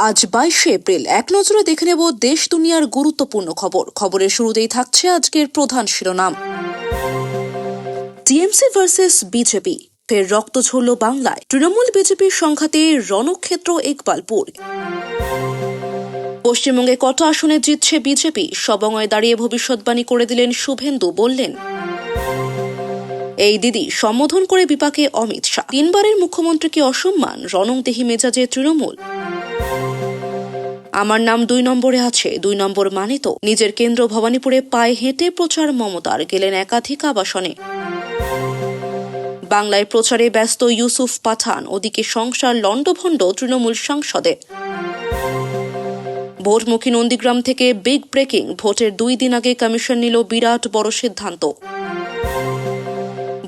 আজ 22 এপ্রিল এক নজরে দেখে নেব দেশ দুনিয়ার গুরুত্বপূর্ণ খবরের শুরুতেই থাকছে আজকের প্রধান শিরোনাম। টিএমসি ভার্সেস বিজেপি, ফের রক্ত ঝরল বাংলায়। তৃণমূল বিজেপির সংঘাতে রণক্ষেত্র ইকবালপুর। পশ্চিমবঙ্গে কত আসনে জিতছে বিজেপি, সবংয়ে দাঁড়িয়ে ভবিষ্যৎবাণী করে দিলেন শুভেন্দু, বললেন এই দিদি। সম্বোধন করে বিপাকে অমিত শাহ। 3 বারের মুখ্যমন্ত্রীকে অসম্মান, রণংদেহী মেজাজে তৃণমূল। আমার নাম 2 নম্বরে আছে, 2 নম্বর মানে তো। নিজের কেন্দ্র ভবানীপুরে পায়ে হেঁটে প্রচার মমতার, গেলেন একাধিক আবাসনে। বাংলায় প্রচারে ব্যস্ত ইউসুফ পাঠান, ওদিকে সংসার লণ্ডভণ্ড তৃণমূল সাংসদের। ভোটমুখী নন্দীগ্রাম থেকে বিগ ব্রেকিং, ভোটের 2 দিন আগে কমিশন নিল বিরাট বড় সিদ্ধান্ত।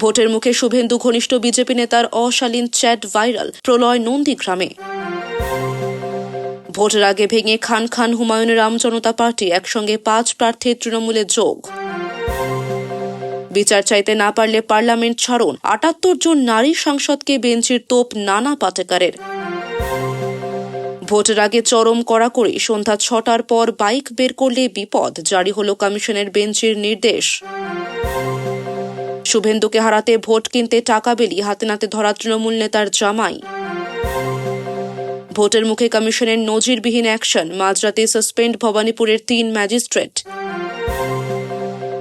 ভোটের মুখে শুভেন্দু ঘনিষ্ঠ বিজেপি নেতার অশালীন চ্যাট ভাইরাল, প্রলয় নন্দীগ্রামে। ভোটের আগে ভেঙে খান হুমায়ুনের আমজনতা পার্টি, একসঙ্গে 5 প্রার্থীর তৃণমূলে যোগ। বিচার চাইতে না পারলে পার্লামেন্ট ছাড়ুন, 78 জন নারী সাংসদকে বেঞ্চির তোপ নানা পাটেকারের। ভোটের আগে চরম কড়াকড়ি, সন্ধ্যা 6টার পর বাইক বের করলে বিপদ, জারি হলো কমিশনের বেঞ্চের নির্দেশ। শুভেন্দুকে হারাতে ভোট কিনতে টাকা বেলি, হাতে নাতে ধরা তৃণমূল নেতার জামাই। ভোটের মুখে কমিশনের নজিরবিহীন অ্যাকশন, মাঝরাতে সাসপেন্ড ভবানীপুরের 3 ম্যাজিস্ট্রেট।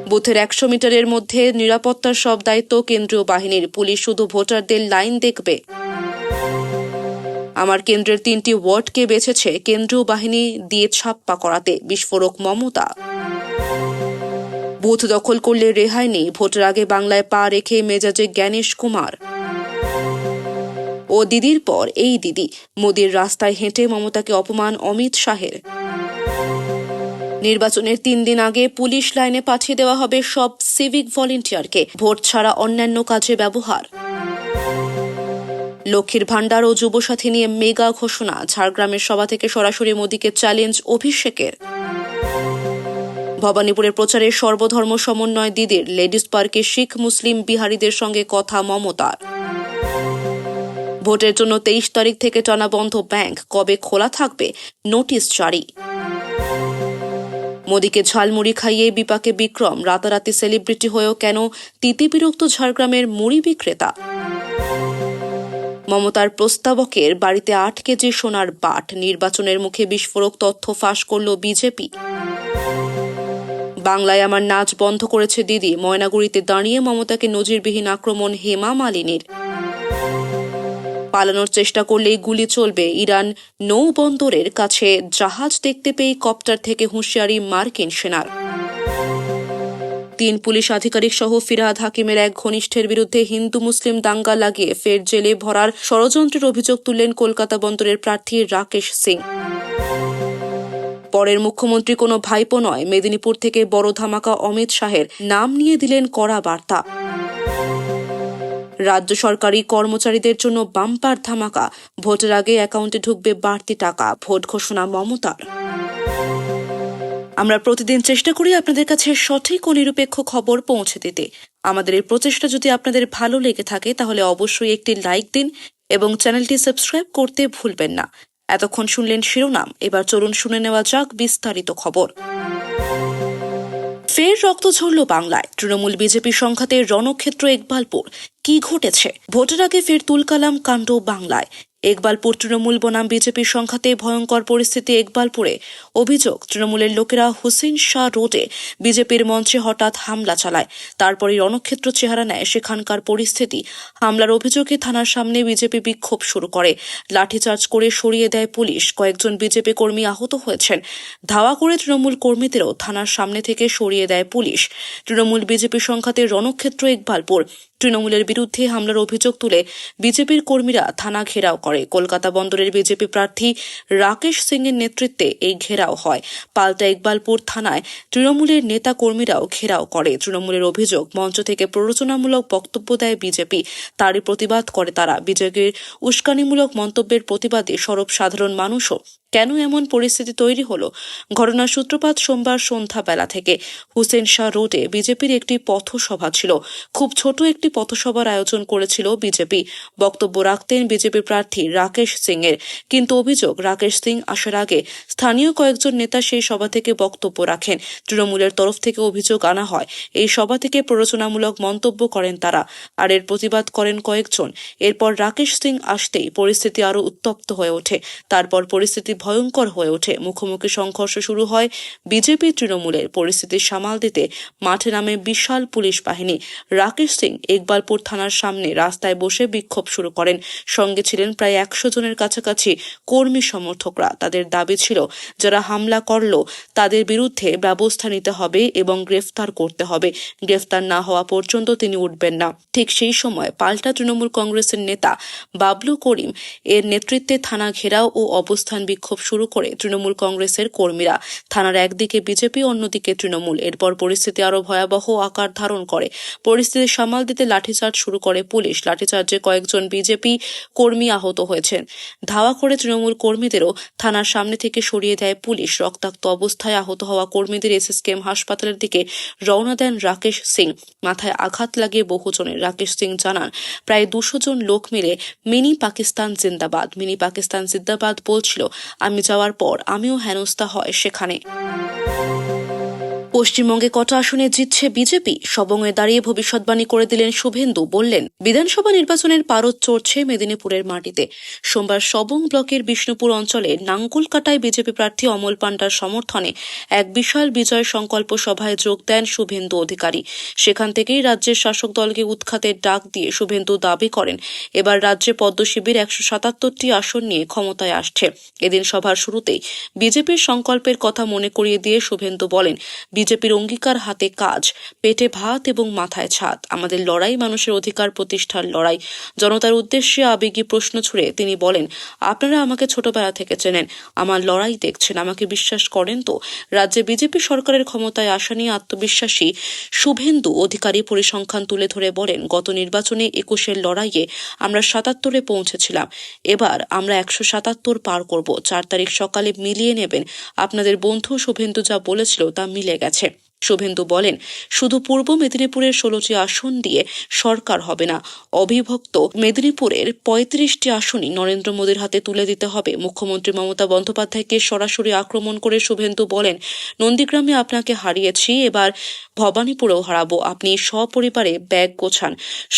বুথের 100 মিটারের মধ্যে নিরাপত্তার সব দায়িত্ব কেন্দ্রীয় বাহিনীর, পুলিশ শুধু ভোটারদের লাইন দেখবে। আমার কেন্দ্রের 3টি ওয়ার্ডকে বেছেছে কেন্দ্রীয় বাহিনী দিয়ে ছাপ্পা করাতে, বিস্ফোরক মমতা। বুথ দখল করলে রেহাই নেই, ভোটের আগে বাংলায় পা রেখে মেজাজে জ্ঞানেশ কুমার। ও দিদির পর এই দিদি, মোদির রাস্তায় হেঁটে মমতাকে অপমান অমিত শাহের। নির্বাচনের 3 দিন আগে পুলিশ লাইনে পাঠিয়ে দেওয়া হবে সব সিভিক ভলেন্টিয়ারকে, ভোট ছাড়া অন্যান্য কাজে ব্যবহার। লক্ষ্মীর ভাণ্ডার ও যুবসাথী নিয়ে মেগা ঘোষণা, ঝাড়গ্রামের সভা থেকে সরাসরি মোদিকে চ্যালেঞ্জ অভিষেকের। ভবানীপুরের প্রচারে সর্বধর্ম সমন্বয় দিদির, লেডিস পার্কে শিখ মুসলিম বিহারিদের সঙ্গে কথা মমতার। ভোটের জন্য 23 তারিখ থেকে টানা বন্ধ ব্যাংক, কবে খোলা থাকবে নোটিশ জারি। মোদিকে ঝালমুড়ি খাইয়ে বিপাকে বিক্রম, রাতারাতি সেলিব্রিটি হয়েও কেন তিতিবিরক্ত ঝাড়গ্রামের মুড়ি বিক্রেতা। মমতার প্রস্তাবকের বাড়িতে 8 কেজি সোনার বাট, নির্বাচনের মুখে বিস্ফোরক তথ্য ফাঁস করল বিজেপি। বাংলায় আমার নাচ বন্ধ করেছে দিদি, ময়নাগুড়িতে দাঁড়িয়ে মমতাকে নজিরবিহীন আক্রমণ হেমা মালিনীর। পালানোর চেষ্টা করলেই গুলি চলবে, ইরান নৌবন্দরের কাছে জাহাজ দেখতে পেয়ে কপ্টার থেকে হুঁশিয়ারি মার্কিন সেনার। 3 পুলিশ আধিকারিক সহ ফিরহাদ হাকিমের এক ঘনিষ্ঠের বিরুদ্ধে হিন্দু মুসলিম দাঙ্গা লাগিয়ে ফের জেলে ভরার ষড়যন্ত্রের অভিযোগ তুললেন কলকাতা বন্দরের প্রার্থী রাকেশ সিং। পরের মুখ্যমন্ত্রী কোনো ভাইপো নয়, মেদিনীপুর থেকে বড় ধামাকা অমিত শাহের, নাম নিয়ে দিলেন কড়া বার্তা। রাজ্য সরকারি কর্মচারীদের জন্য বাম্পার ধামাকা, ভোটের আগে অ্যাকাউন্টে ঢুকবে বাড়তি টাকা, ভোট ঘোষণা মমতার। আমরা প্রতিদিন চেষ্টা করি আপনাদের কাছে সঠিক ও নিরপেক্ষ খবর পৌঁছে দিতে। আমাদের এই প্রচেষ্টা যদি আপনাদের ভালো লেগে থাকে তাহলে অবশ্যই একটি লাইক দিন এবং চ্যানেলটি সাবস্ক্রাইব করতে ভুলবেন না। এতক্ষণ শুনলেন শিরোনাম, এবার চলুন শুনে নেওয়া যাক বিস্তারিত খবর। ফের রক্ত ঝরল বাংলায়। তৃণমূল বিজেপি সংঘাতে রণক্ষেত্র ইকবালপুর, কি ঘটেছে? ভোটের আগে ফের তুলকালাম কাণ্ড বাংলায়। ইকবালপুর তৃণমূল বনাম বিজেপির সংঘাতে ভয়ঙ্কর পরিস্থিতি ইকবালপুরে। অভিযোগ, তৃণমূলের লোকেরা হুসেন শাহ রোডে বিজেপির মঞ্চে হঠাৎ হামলা চালায়, তারপরে রণক্ষেত্র চেহারা নেয় সেখানকার পরিস্থিতি। হামলার অভিযোগে থানার সামনে বিজেপি বিক্ষোভ শুরু করে, লাঠিচার্জ করে সরিয়ে দেয় পুলিশ। কয়েকজন বিজেপি কর্মী আহত হয়েছেন, ধাওয়া করে তৃণমূল কর্মীদেরও থানার সামনে থেকে সরিয়ে দেয় পুলিশ। তৃণমূল বিজেপি সংঘাতে রণক্ষেত্র ইকবালপুর। তৃণমূলের বিরুদ্ধে হামলার অভিযোগ তুলে বিজেপির কর্মীরা থানা ঘেরাও করে। কলকাতা বন্দরের বিজেপি প্রার্থী রাকেশ সিং এর নেতৃত্বে এই ঘেরাও হয়। পাল্টা ইকবালপুর থানায় তৃণমূলের নেতা কর্মীরাও ঘেরাও করে। তৃণমূলের অভিযোগ, মঞ্চ থেকে প্ররোচনামূলক বক্তব্য দেয় বিজেপি, তারই প্রতিবাদ করে তারা। বিজেপির উস্কানিমূলক মন্তব্যের প্রতিবাদে সরব সাধারণ মানুষও। কেন এমন পরিস্থিতি তৈরি হলো? ঘটনার সূত্রপাত সোমবার সন্ধ্যাবেলা থেকে হুসেন শাহ রোডে বিজেপির একটি পথসভা ছিল। খুব ছোট একটি একটি পথসভার আয়োজন করেছিল বিজেপি। বক্তব্য রাখতেন বিজেপি প্রার্থী রাকেশ সিং এর, কিন্তু অভিযোগ রাকেশ সিং আসার আগে স্থানীয় কয়েকজন নেতা সেই সভা থেকে বক্তব্য রাখেন। তৃণমূলের তরফ থেকে অভিযোগ আনা হয় এই সভা থেকে প্ররোচনামূলক মন্তব্য করেন তারা, আর এর প্রতিবাদ করেন কয়েকজন। এরপর রাকেশ সিং আসতেই পরিস্থিতি আরো উত্তপ্ত হয়ে ওঠে। তারপর পরিস্থিতি ভয়ঙ্কর হয়ে ওঠে, মুখোমুখি সংঘর্ষ শুরু হয় বিজেপি তৃণমূলের। পরিস্থিতি সামাল দিতে মাঠে নামে বিশাল পুলিশ বাহিনী। রাকেশ সিং ইকবালপুর থানার সামনে রাস্তায় বসে বিক্ষোভ শুরু করেন। সঙ্গে ছিলেন প্রায় 100 জনের কাছাকাছি কর্মী সমর্থকরা। তাদের দাবি ছিল যারা হামলা করল তাদের বিরুদ্ধে ব্যবস্থা নিতে হবে এবং গ্রেফতার করতে হবে। গ্রেফতার না হওয়া পর্যন্ত তিনি উঠবেন না। ঠিক সেই সময় পাল্টা তৃণমূল কংগ্রেসের নেতা বাবলু করিম এর নেতৃত্বে থানা ঘেরাও ও অবস্থান বিক্ষোভ শুরু করে তৃণমূল কংগ্রেসের কর্মীরা। থানার একদিকে বিজেপি, অন্যদিকে তৃণমূল। এরপর পরিস্থিতি আরো ভয়াবহ আকার ধারণ করে। পরিস্থিতি সামাল দিতে লাঠিচার্জ শুরু করে পুলিশ। লাঠিচার্জে কয়েকজন বিজেপি কর্মী আহত হয়েছেন। ধাওয়া করে তৃণমূল কর্মীদেরও থানার সামনে থেকে সরিয়ে দেয় পুলিশ। রক্তাক্ত অবস্থায় আহত হওয়া কর্মীদের এসএসকেএম হাসপাতালের দিকে রওনা দেন রাকেশ সিং। মাথায় আঘাত লাগে বহুজনের। রাকেশ সিং জানান, প্রায় 200 জন লোক মিলে মিনি পাকিস্তান জিন্দাবাদ বলছিল। আমি যাওয়ার পর আমিও হেনস্থা হয় সেখানে। পশ্চিমবঙ্গে কটা আসনে জিতছে বিজেপি? সবংয়ে দাঁড়িয়ে ভবিষ্যৎবাণী করে দিলেন শুভেন্দু। বললেন, বিধানসভা নির্বাচনের পারদ চড়ছে মেদিনীপুরের মাটিতে। সোমবার সবং ব্লকের বিষ্ণুপুর অঞ্চলে নাঙ্গলকাটায় বিজেপি প্রার্থী অমল পান্ডার সমর্থনে এক বিশাল বিজয় সংকল্প সভায় যোগ দেন শুভেন্দু অধিকারী। সেখান থেকেই রাজ্যের শাসক দলকে উৎখাতের ডাক দিয়ে শুভেন্দু দাবি করেন এবার রাজ্যে পদ্মশিবির 177টি আসন নিয়ে ক্ষমতায় আসছে। এদিন সভার শুরুতেই বিজেপির সংকল্পের কথা মনে করিয়ে দিয়ে শুভেন্দু বলেন, বিজেপির অঙ্গীকার হাতে কাজ, পেটে ভাত এবং মাথায় ছাদ। আমাদের লড়াই মানুষের অধিকার প্রতিষ্ঠার লড়াই। জনতার উদ্দেশ্যে আবেগী প্রশ্ন ছুড়ে তিনি বলেন, আপনারা আমাকে ছোটবেলা থেকে চেনেন, আমার লড়াই দেখছেন, আমাকে বিশ্বাস করেন তো? রাজ্যে বিজেপি সরকারের ক্ষমতায় আসা নিয়ে আত্মবিশ্বাসী শুভেন্দু অধিকারী পরিসংখ্যান তুলে ধরে বলেন, গত নির্বাচনে 21-এর লড়াইয়ে আমরা 77-এ পৌঁছেছিলাম। এবার আমরা 177 পার করব। 4 তারিখ সকালে মিলিয়ে নেবেন। আপনাদের বন্ধু শুভেন্দু যা বলেছিল তা মিলে গেছে। শুভেন্দু বলেন, শুধু পূর্ব মেদিনীপুরের 16টি আসন দিয়ে সরকার হবে না। অবিভক্ত মেদিনীপুরের 35টি আসনই নরেন্দ্র মোদীর হাতে তুলে দিতে হবে। মুখ্যমন্ত্রী মমতা বন্দ্যোপাধ্যায়কে সরাসরি আক্রমণ করে শুভেন্দু বলেন, নন্দীগ্রামে আপনাকে হারিয়েছি, এবার ভবানীপুরেও হারাবো। আপনি সপরিবারে ব্যাগ গোছান।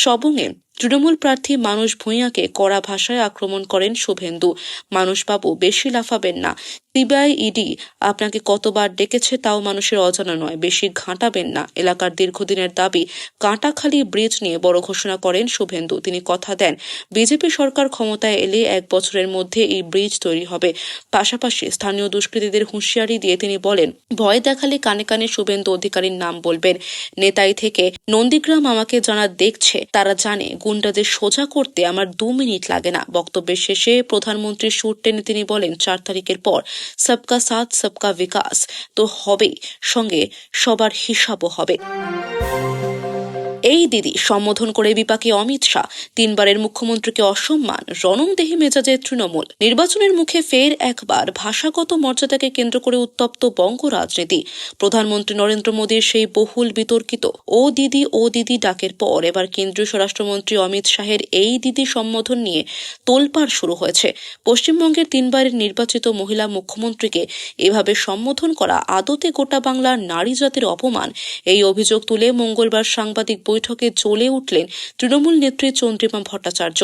সবংয়ে তৃণমূল প্রার্থী মানুষ ভূঁইয়াকে কড়া ভাষায় আক্রমণ করেন শুভেন্দু। মানুষবাবু, বেশি লাফাবেন না। সিবিআই, ইডি আপনাকে কতবার ডেকেছে তাও মানুষের অজানা নয়। বেশি ঘাঁটাবেন না। এলাকার দীর্ঘদিনের দাবি কাঁটাখালী ব্রিজ নিয়ে বড় ঘোষণা করেন শুভেন্দু। তিনি কথা দেন, বিজেপি সরকার ক্ষমতায় এলে 1 বছরের মধ্যে এই ব্রিজ তৈরি হবে। পাশাপাশি স্থানীয় দুষ্কৃতীদের হুঁশিয়ারি দিয়ে তিনি বলেন, ভয় দেখালে কানে কানে শুভেন্দু অধিকারীর নাম বলবেন। নেতাই থেকে নন্দীগ্রাম আমাকে যারা দেখছে তারা জানে গুন্ডাদের সোজা করতে আমার 2 মিনিট লাগে না। বক্তব্যের শেষে প্রধানমন্ত্রীর সুর টেনে তিনি বলেন, 4 তারিখের পর সবকা সাথ সবকা বিকাশ তো হবেই, সঙ্গে সবার হিসাবও হবে। এই দিদি সম্বোধন করে বিপাকে অমিত শাহ। 3বারের মুখ্যমন্ত্রীকে অসম্মান, রণংদেহী মেজাজে তৃণমূল। নির্বাচনের মুখে ফের একবার ভাষাগত মর্যাদাকে কেন্দ্র করে উত্তপ্ত বঙ্গ রাজনীতি। প্রধানমন্ত্রী নরেন্দ্র মোদীর সেই বহুল বিতর্কিত ও দিদি ডাকের পর এবার কেন্দ্রীয় স্বরাষ্ট্রমন্ত্রী অমিত শাহের এই দিদি সম্বোধন নিয়ে তোলপাড় শুরু হয়েছে। পশ্চিমবঙ্গের 3বারের নির্বাচিত মহিলা মুখ্যমন্ত্রীকে এভাবে সম্বোধন করা আদতে গোটা বাংলার নারী জাতির অপমান। এই অভিযোগ তুলে মঙ্গলবার সাংবাদিক বৈঠকে জ্বলে উঠলেন তৃণমূল নেত্রী চন্দ্রিমা ভট্টাচার্য।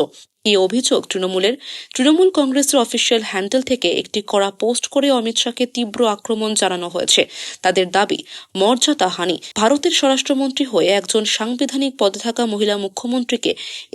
এই অভিযোগ তৃণমূল কংগ্রেসের অফিসিয়াল হ্যান্ডেল থেকে একটি কড়া পোস্ট করে অমিত শাহকে তীব্র আক্রমণ জানানো হয়েছে। তাদের দাবি, মর্যাদাহানি। ভারতের স্বরাষ্ট্রমন্ত্রী হয়ে একজন সাংবিধানিক পদে থাকা মহিলা মুখ্যমন্ত্রীকে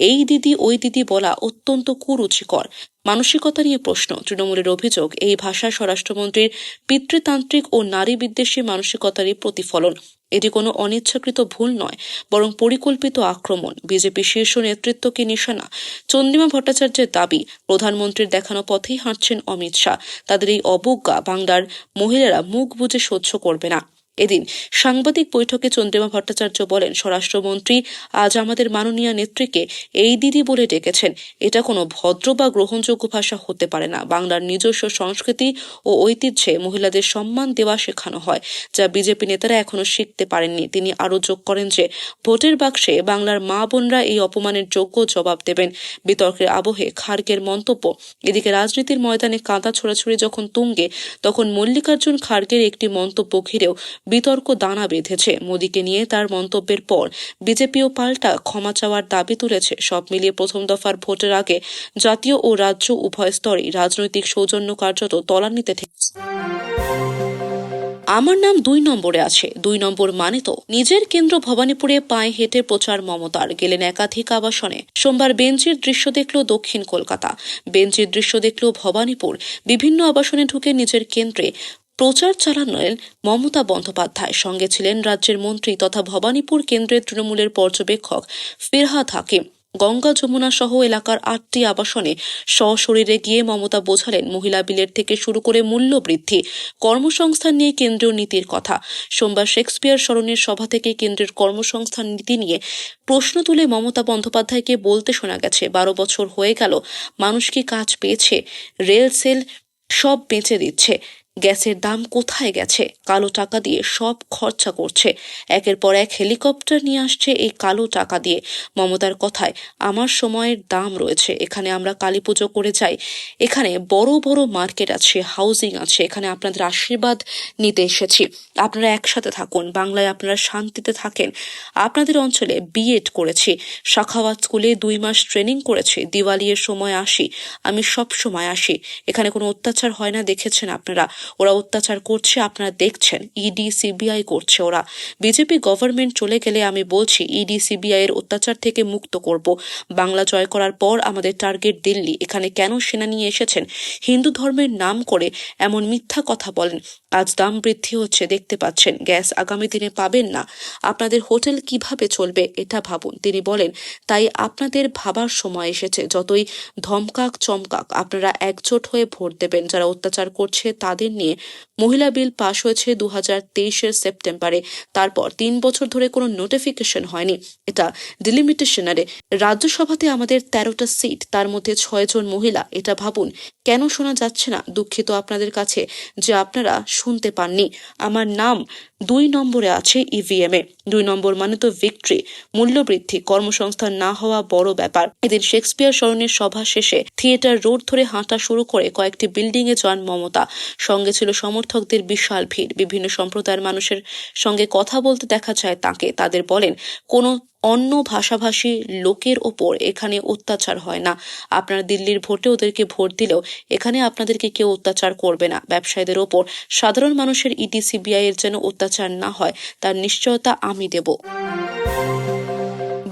এই দিদি ওই দিদি বলা অত্যন্ত কুরুচিকর। মানসিকতা নিয়ে প্রশ্ন। তৃণমূলের অভিযোগ, এই ভাষা স্বরাষ্ট্রমন্ত্রীর পিতৃতান্ত্রিক ও নারী বিদ্বেষী মানসিকতারই প্রতিফলন। এটি কোনো অনিচ্ছাকৃত ভুল নয়, বরং পরিকল্পিত আক্রমণ। বিজেপি শীর্ষ নেতৃত্বকে নিশানা। চন্দ্রিমা ভট্টাচার্যের দাবি, প্রধানমন্ত্রীর দেখানো পথেই হাঁটছেন অমিত শাহ। তাদের এই অবজ্ঞা বাংলার মহিলারা মুখ বুজে সহ্য করবে না। এদিন সাংবাদিক বৈঠকে চন্দ্রিমা ভট্টাচার্য বলেন, স্বরাষ্ট্রমন্ত্রী আজ আমাদের মাননীয় নেত্রীকে এই দিদি বলে ডেকেছেন। এটা কোনো ভদ্র বা গ্রহণযোগ্য ভাষা হতে পারে না। বাংলার নিজস্ব সংস্কৃতি ও ঐতিহ্যে মহিলাদের সম্মান দেওয়া শেখানো হয়, যা বিজেপি নেতারা এখনো শিখতে পারেননি। তিনি আরও যোগ করেন যে ভোটের বাক্সে বাংলার মা বোনরা এই অপমানের যোগ্য জবাব দেবেন। বিতর্কের আবহে খার্গের মন্তব্য। এদিকে রাজনীতির ময়দানে কাদা ছোড়াছুড়ি যখন তুঙ্গে, তখন মল্লিকার্জুন খার্গের একটি মন্তব্য ঘিরেও বিতর্ক দানা বেঁধেছে। মোদীকে নিয়ে তার মন্তব্যের পর বিজেপিও পাল্টা ক্ষমা চাওয়ার দাবি তুলেছে। সব মিলিয়ে প্রথম দফার ভোটের আগে জাতীয় ও রাজ্য উভয় স্তরেই রাজনৈতিক সৌজন্য কার্যত তলানিতে ঠেকেছে। আমার নাম 2 নম্বরে আছে। 2 নম্বর মানে তো নিজের কেন্দ্র ভবানীপুরে পায়ে হেঁটে প্রচার মমতার, গেলেন একাধিক আবাসনে। সোমবার বেঞ্চির দৃশ্য দেখল দক্ষিণ কলকাতা, বেঞ্চির দৃশ্য দেখল ভবানীপুর। বিভিন্ন আবাসনে ঢুকে নিজের কেন্দ্রে প্রচার চালালেন মমতা বন্দ্যোপাধ্যায়। সঙ্গে ছিলেন রাজ্যের মন্ত্রী তথা ভবানীপুর কেন্দ্রের তৃণমূলের পর্যবেক্ষক ফিরহাদ হাকিম। গঙ্গা যমুনা সহ এলাকার 8টি আবাসনে সশরীরে গিয়ে মমতা বোঝালেন মহিলা বিলের থেকে শুরু করে মূল্য বৃদ্ধি, কর্মসংস্থান নিয়ে কেন্দ্রীয় নীতির কথা। সোমবার শেক্সপিয়ার স্মরণের সভা থেকে কেন্দ্রের কর্মসংস্থান নীতি নিয়ে প্রশ্ন তুলে মমতা বন্দ্যোপাধ্যায়কে বলতে শোনা গেছে, 12 বছর হয়ে গেল, মানুষ কি কাজ পেয়েছে? রেল সেল সব বেঁচে দিচ্ছে। গ্যাসের দাম কোথায় গেছে? কালো টাকা দিয়ে সব খরচা করছে। একের পর এক হেলিকপ্টার নিয়ে আসছে এই কালো টাকা দিয়ে। মমতার কথায় আমার সময়ের দাম রয়েছে। এখানে আমরা কালী পুজো করে যাই। এখানে বড় বড় মার্কেট আছে, হাউজিং আছে। এখানে আপনাদের আশীর্বাদ নিতে এসেছি। আপনারা একসাথে থাকুন, বাংলায় আপনারা শান্তিতে থাকেন। আপনাদের অঞ্চলে বিএড করেছি, শাখাওয়াত স্কুলে 2 মাস ট্রেনিং করেছি। দিওয়ালির সময় আসি, আমি সব সময় আসি। এখানে কোনো অত্যাচার হয় না, দেখেছেন আপনারা। ওরা অত্যাচার করছে, আপনারা দেখছেন। ইডি সিবিআই করছে ওরা। বিজেপি গভর্নমেন্ট চলে গেলে আমি বলছি ইডি সিবিআই এর অত্যাচার থেকে মুক্ত করব। বাংলা জয় করার পর আমাদের টার্গেট দিল্লি। এখানে কেন সেনা নিয়ে এসেছেন? হিন্দু ধর্মের নাম করে এমন মিথ্যা কথা বলেন। আজ দাম বৃদ্ধি হচ্ছে, দেখতে পাচ্ছেন। গ্যাস আগামী দিনে পাবেন না। আপনাদের হোটেল কিভাবে চলবে এটা ভাবুন। তিনি বলেন, তাই আপনাদের ভাবার সময় এসেছে। যতই ধমকাক চমকাক, আপনারা একজোট হয়ে ভোট দেবেন। যারা অত্যাচার করছে তাদের নিয়ে মহিলা বিল পাশ হয়েছে 2023 সেপ্টেম্বরে। তারপর 3 বছর ধরে কোনো নোটিফিকেশন হয়নি। এটা ডিলিমিটেশনারে। রাজ্যসভাতে আমাদের 13টা সিট, তার মধ্যে 6 জন মহিলা। এটা ভাবুন কেন শোনা যাচ্ছে না? দুঃখিত আপনাদের কাছে যে আপনারা শুনতে পাননি। আমার নাম 2 নম্বরে আছে ইভিএম এ। 2 নম্বর মানে তো ভিক্টরি। মূল্যবৃদ্ধি, কর্মসংস্থান না হওয়া বড় ব্যাপার। এদিন শেক্সপিয়ার স্মরণের সভা শেষে থিয়েটার রোড ধরে হাঁটা শুরু করে কয়েকটি বিল্ডিং এ যান মমতা। সঙ্গে ছিল সমর্থকদের বিশাল ভিড়। বিভিন্ন সম্প্রদায়ের মানুষের সঙ্গে কথা বলতে দেখা যায় তাকে। তাদের বলেন, কোনো অন্য ভাষাভাষী লোকের ওপর এখানে অত্যাচার হয় না। আপনারা দিল্লির ভোটে ওদেরকে ভোট দিলেও এখানে আপনাদেরকে কেউ অত্যাচার করবে না। ব্যবসায়ীদের ওপর সাধারণ মানুষের ইডি সিবিআই এর যেন অত্যাচার না হয় তার নিশ্চয়তা আমি দেব।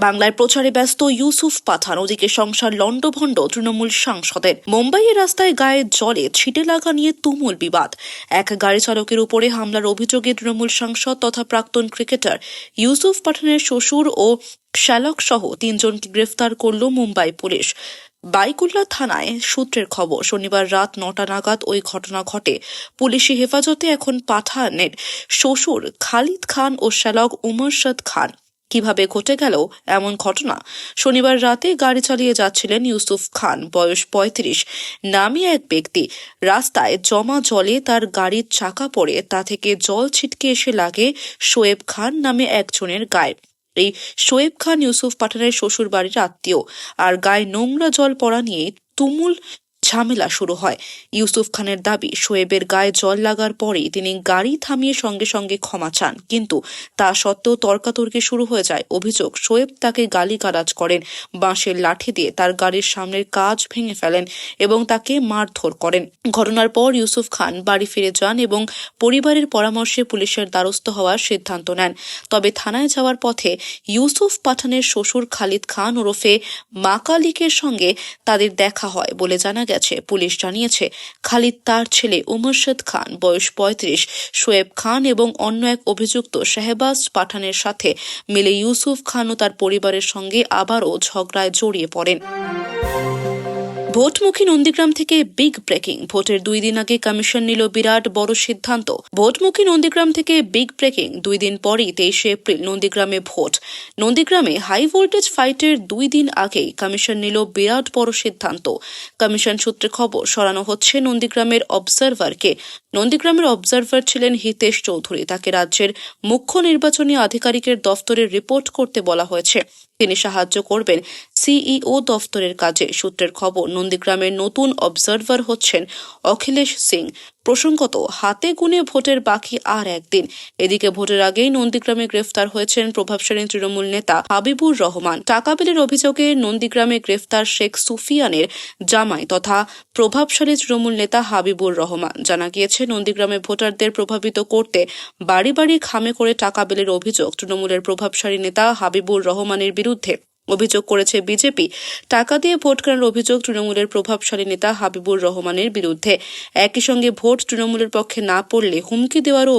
বাংলায় প্রচারে ব্যস্ত ইউসুফ পাঠান। ওদিকে সংসার লণ্ডভণ্ড তৃণমূল সাংসদের। মুম্বাইয়ের রাস্তায় গায়ে জলে ছিটে লাগা নিয়ে তুমুল বিবাদ। এক গাড়ি চালকের উপরে হামলার অভিযোগে তৃণমূল সাংসদ তথা প্রাক্তন ক্রিকেটার ইউসুফ পাঠানের শ্বশুর ও শ্যালক সহ 3 জনকে গ্রেফতার করল মুম্বাই পুলিশ। বাইকুল্লা থানায় সূত্রের খবর, শনিবার রাত 9টা নাগাদ ওই ঘটনা ঘটে। পুলিশি হেফাজতে এখন পাঠানের শ্বশুর খালিদ খান ও শ্যালক উমরশদ খান। কিভাবে ঘটে গেল এমন ঘটনা? শনিবার রাতে গাড়ি চালিয়ে যাচ্ছিলেন ইউসুফ খান, বয়স 35 নামী এক ব্যক্তি। রাস্তায় জমা জলে তার গাড়ির চাকা পড়ে তা থেকে জল ছিটকে এসে লাগে শোয়েব খান নামে একজনের গায়ে। এই শোয়েব খান ইউসুফ পাঠানের শ্বশুর বাড়ির আত্মীয়। আর গায়ে নোংরা জল পড়া নিয়ে তুমুল ঝামেলা শুরু হয়। ইউসুফ খানের দাবি, শোয়েবের গায়ে জল লাগার পরেই তিনি গাড়ি থামিয়ে সঙ্গে সঙ্গে ক্ষমা চান, কিন্তু তা সত্ত্বেও তর্কাতর্কি শুরু হয়ে যায়। অভিযোগ, শোয়েব তাকে গালিগালাজ করেন, বাঁশের লাঠি দিয়ে তার গাড়ির সামনের কাঁচ ভেঙে ফেলেন এবং তাকে মারধর করেন। ঘটনার পর ইউসুফ খান বাড়ি ফিরে যান এবং পরিবারের পরামর্শে পুলিশের দ্বারস্থ হওয়ার সিদ্ধান্ত নেন। তবে থানায় যাওয়ার পথে ইউসুফ পাঠানের শ্বশুর খালিদ খান ওরফে মাকালিকের সঙ্গে তাদের দেখা হয় বলে জানা গেছে। পুলিশ জানিয়েছে, খালিদ তার ছেলে উমরশদ খান, বয়স 35, শোয়েব খান এবং অন্য এক অভিযুক্ত শাহবাজ পাঠানের সাথে মিলে ইউসুফ খান ও তার পরিবারের সঙ্গে আবারও ঝগড়ায় জড়িয়ে পড়েন। ভোটমুখী নন্দীগ্রাম থেকে বিগ ব্রেকিং। ভোটের 2 দিন আগে কমিশন নিল বিরাট বড় সিদ্ধান্ত। ভোটমুখী নন্দীগ্রাম থেকে বিগ ব্রেকিং। 2 দিন পরই 23 এপ্রিল নন্দীগ্রামে ভোট। নন্দীগ্রামে হাই ভোল্টেজ ফাইটের 2 দিন আগেই কমিশন নিল বিরাট বড় সিদ্ধান্ত। কমিশন সূত্রে খবর, সরানো হচ্ছে নন্দীগ্রামের অবজারভারকে। নন্দীগ্রামের অবজারভার ছিলেন হিতেশ চৌধুরী। তাকে রাজ্যের মুখ্য নির্বাচনী আধিকারিকের দফতরে রিপোর্ট করতে বলা হয়েছে। তিনি সাহায্য করবেন সিইও দফতরের কাজে। সূত্রের খবর, নন্দীগ্রামের নতুন অবজারভার হচ্ছেন অখিলেশ সিং। প্রসঙ্গত, হাতে গুনে ভোটের বাকি আর একদিন। এদিকে ভোটের আগেই নন্দীগ্রামে গ্রেফতার হয়েছেন প্রভাবশালী তৃণমূল নেতা হাবিবুর রহমান। টাকা বিলের অভিযোগে নন্দীগ্রামে গ্রেফতার শেখ সুফিয়ানের জামাই তথা প্রভাবশালী তৃণমূল নেতা হাবিবুর রহমান। জানা গিয়েছে, নন্দীগ্রামে ভোটারদের প্রভাবিত করতে বাড়ি বাড়ি খামে করে টাকা বিলের অভিযোগ তৃণমূলের প্রভাবশালী নেতা হাবিবুর রহমানের বিরুদ্ধে। অভিযোগ করেছে বিজেপি। টাকা দিয়ে ভোট কেনার অভিযোগ তৃণমূলের প্রভাবশালী নেতা হাবিবুর রহমানের বিরুদ্ধে। একই সঙ্গে ভোট তৃণমূলের পক্ষে না পড়লে হুমকি দেওয়ারও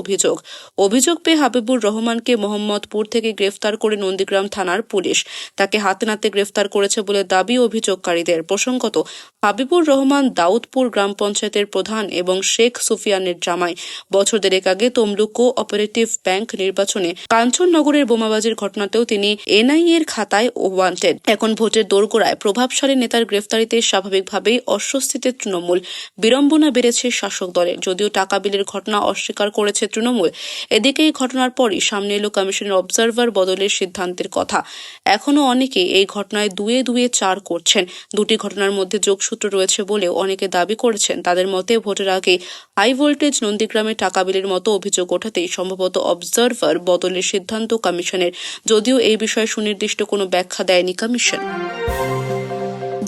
অভিযোগ পেয়ে হাবিবুর রহমানকে মোহাম্মদপুর থেকে গ্রেফতার করে নন্দীগ্রাম থানার পুলিশ। তাকে হাতে নাতে গ্রেফতার করেছে বলে দাবি অভিযোগকারীদের। প্রসঙ্গত, হাবিবুর রহমান দাউদপুর গ্রাম পঞ্চায়েতের প্রধান এবং শেখ সুফিয়ানের জামাই। বছর দেড়েক আগে তমলুক কোঅপারেটিভ ব্যাংক নির্বাচনে কাঞ্চননগরের বোমাবাজির ঘটনাতেও তিনি এনআইএ এর খাতায় ওয়ান্টেড। এখন ভোটের দোরগোড়ায় প্রভাবশালী নেতার গ্রেফতারিতে স্বাভাবিকভাবেই অস্বস্তিতে তৃণমূল। বিড়ম্বনা বেড়েছে শাসক দলের। যদিও টাকা বিলের ঘটনা অস্বীকার করেছে তৃণমূল, এদিকে এই ঘটনার পরই সামনে এলো কমিশনের অবজারভার বদলের সিদ্ধান্তের কথা। এখনও অনেকে এই ঘটনায় দুয়ে 4 করছেন। দুটি ঘটনার মধ্যে যোগসূত্র রয়েছে বলেও অনেকে দাবি করেছেন। তাদের মতে, ভোটের আগে হাই ভোল্টেজ নন্দীগ্রামে টাকা বিলের মতো অভিযোগ ওঠাতেই সম্ভবত অবজারভার বদলের সিদ্ধান্ত কমিশনের। যদিও এই বিষয়ে সুনির্দিষ্ট কোনো ব্যাখ্যা দেয়নি কমিশন।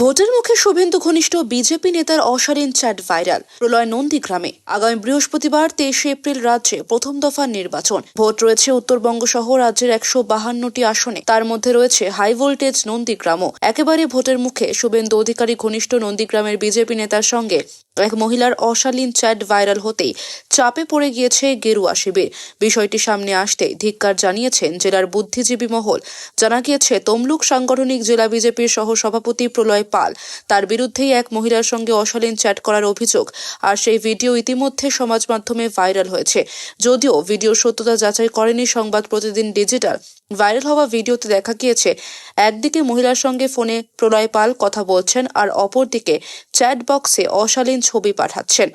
ভোটের মুখে শুভেন্দু ঘনিষ্ঠ বিজেপি নেতার অশালীন চ্যাট ভাইরাল। প্রলয় নন্দীগ্রামে। আগামী বৃহস্পতিবার 23 এপ্রিল রাজ্যে প্রথম দফার নির্বাচন। ভোট রয়েছে উত্তরবঙ্গ সহ রাজ্যের 152টি আসনে। তার মধ্যে রয়েছে হাই ভোল্টেজ নন্দীগ্রামও। একেবারে ভোটের মুখে শুভেন্দু অধিকারী ঘনিষ্ঠ নন্দীগ্রামের বিজেপি নেতার সঙ্গে এক মহিলার অশালীন চ্যাট ভাইরাল হতেই চাপে পড়ে গিয়েছে গেরুয়া শিবির। বিষয়টি সামনে আসতেই ধিক্কার জানিয়েছেন জেলার বুদ্ধিজীবী মহল। জানা গিয়েছে, তমলুক সাংগঠনিক জেলা বিজেপির সহ সভাপতি প্রলয় পাল, তার বিরুদ্ধেই এক মহিলার সঙ্গে অশালীন চ্যাট করার অভিযোগ। আর সেই ভিডিও ইতিমধ্যে সমাজ মাধ্যমে ভাইরাল হয়েছে। যদিও ভিডিওর সত্যতা যাচাই করেনি সংবাদ প্রতিদিন ডিজিটাল। ভাইরাল হওয়া ভিডিওতে দেখা গিয়েছে, একদিকে মহিলার সঙ্গে ফোনে প্রলয় পাল কথা বলছেন আর অপরদিকে চ্যাট বক্সে অশালীন ছবি পাঠাচ্ছেন।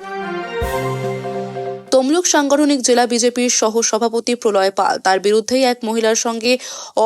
তমলুক সাংগঠনিক জেলা বিজেপির সহ সভাপতি প্রলয় পাল, তার বিরুদ্ধেই এক মহিলার সঙ্গে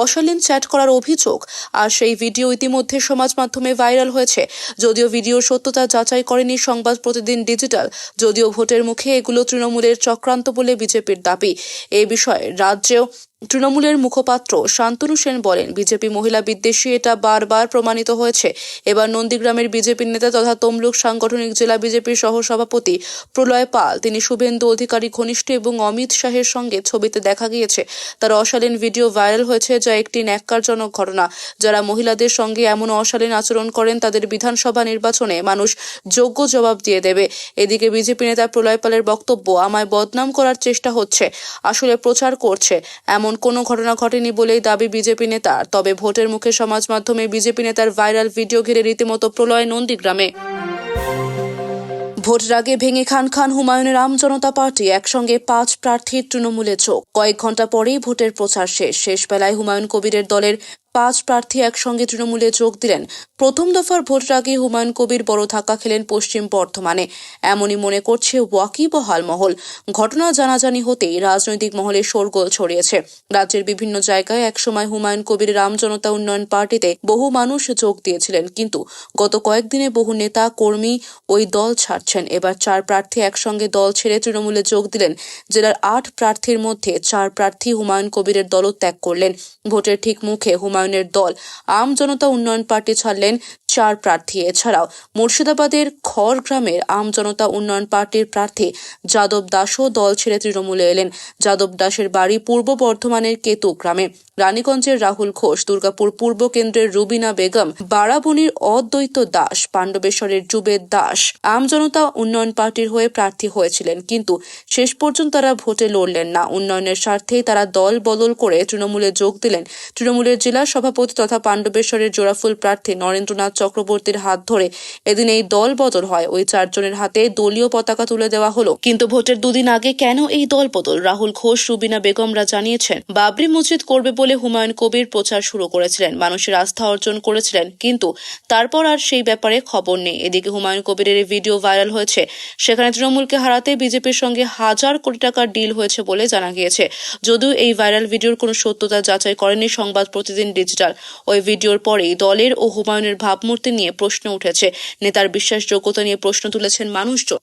অশালীন চ্যাট করার অভিযোগ। আর সেই ভিডিও ইতিমধ্যে সমাজ মাধ্যমে ভাইরাল হয়েছে। যদিও ভিডিওর সত্যতা যাচাই করেনি সংবাদ প্রতিদিন ডিজিটাল। যদিও ভোটের মুখে এগুলো তৃণমূলের চক্রান্ত বলে বিজেপির দাবি। এই বিষয়ে রাজ্যেও তৃণমূলের মুখপাত্র শান্তনু সেন বলেন, বিজেপি মহিলা বিদ্বেষী এটা বারবার প্রমাণিত হয়েছে। এবার নন্দীগ্রামের বিজেপির নেতা তথা তমলুক সাংগঠনিক জেলা বিজেপির সহ সভাপতি প্রলয় পাল, তিনি শুভেন্দু অধিকারী ঘনিষ্ঠ এবং অমিত শাহের সঙ্গে ছবিতে দেখা গিয়েছে তার অশালীন ভিডিও ভাইরাল হয়েছে, যা একটি ন্যাক্কারজনক ঘটনা। যারা মহিলাদের সঙ্গে এমন অশালীন আচরণ করেন তাদের বিধানসভা নির্বাচনে মানুষ যোগ্য জবাব দিয়ে দেবে। এদিকে বিজেপি নেতা প্রলয় পালের বক্তব্য, আমায় বদনাম করার চেষ্টা হচ্ছে, আসলে প্রচার করছে। এমন কোনো ঘটনা ঘটেনি বলেই দাবি বিজেপি নেতার। তবে ভোটের মুখে সমাজ মাধ্যমে বিজেপি নেতার ভাইরাল ভিডিও ঘিরে রীতিমতো প্রলয় নন্দীগ্রামে। ভোটের আগে ভেঙে খান হুমায়ুনের আম জনতা পার্টি। একসঙ্গে 5 প্রার্থীর তৃণমূলে যোগ। কয়েক ঘন্টা পরেই ভোটের প্রচার শেষ বেলায় হুমায়ুন কবিরের দলের 5 প্রার্থী একসঙ্গে তৃণমূলে যোগ দিলেন। প্রথম দফার ভোটের আগে হুমায়ুন কবির বড় ধাক্কা খেলেন পশ্চিম বর্ধমানে, এমনই মনে করছে ওয়াকিবহাল মহল। ঘটনা জানাজানি হতেই রাজনৈতিক মহলে শোরগোল ছড়িয়েছে। রাজ্যের বিভিন্ন জায়গায় একসময় হুমায়ুন কবিরের আম জনতা উন্নয়ন পার্টিতে বহু মানুষ যোগ দিয়েছিলেন, কিন্তু গত কয়েকদিনে বহু নেতা কর্মী ওই দল ছাড়ছেন। এবার 4 প্রার্থী একসঙ্গে দল ছেড়ে তৃণমূলে যোগ দিলেন। জেলার 8 প্রার্থীর মধ্যে 4 প্রার্থী হুমায়ুন কবিরের দলও ত্যাগ করলেন। ভোটের ঠিক মুখে হুমায়ুনের দল আম জনতা উন্নয়ন পার্টি ছাড়লেন 4 প্রার্থী। এছাড়াও মুর্শিদাবাদের খড়গ্রামের আম জনতা উন্নয়ন পার্টির প্রার্থী যাদব দাসও দল ছেড়ে তৃণমূলে এলেন। যাদব দাসের বাড়ি পূর্ব বর্ধমানের কেতু গ্রামে। রানীগঞ্জের রাহুল ঘোষ, দুর্গাপুর পূর্ব কেন্দ্রের রুবিনা বেগম, বারাবণীর অদ্বৈত দাস, পাণ্ডবেশ্বরের জুবেদ দাস আম জনতা উন্নয়ন পার্টির হয়ে প্রার্থী হয়েছিলেন, কিন্তু শেষ পর্যন্ত তারা ভোটে লড়লেন না। উন্নয়নের স্বার্থেই তারা দল বদল করে তৃণমূলে যোগ দিলেন। তৃণমূলের জেলা সভাপতি তথা পাণ্ডবেশ্বরের জোড়াফুল প্রার্থী নরেন্দ্রনাথ চক্রবর্তীর হাত ধরে এদিন এই দল বদল হয়। ওই 4 জনের হাতে দলীয় পতাকা তুলে দেওয়া হলো। কিন্তু ভোটের দুদিন আগে কেন এই দল বদল? রাহুল ঘোষ, রুবিনা বেগমরা জানিয়েছেন, বাবরি মসজিদ করবে বলে হুমায়ুন কবির প্রচার শুরু করেছিলেন, মানুষের আস্থা অর্জন করেছিলেন, কিন্তু তারপর আর সেই ব্যাপারে খবর নেই। এদিকে হুমায়ুন কবিরের এই ভিডিও ভাইরাল হয়েছে। সেখানে তৃণমূলকে হারাতে বিজেপির সঙ্গে 1000 কোটি টাকার ডিল হয়েছে বলে জানা গিয়েছে। যদিও এই ভাইরাল ভিডিওর কোনো সত্যতা যাচাই করেনি সংবাদ প্রতিদিন ডিজিটাল। ওই ভিডিওর পরেই দলের ও হুমায়ুনের ভাবমূর্তি নিয়ে প্রশ্ন উঠেছে। নেতার বিশ্বাসযোগ্যতা নিয়ে প্রশ্ন তুলেছেন মানুষজন।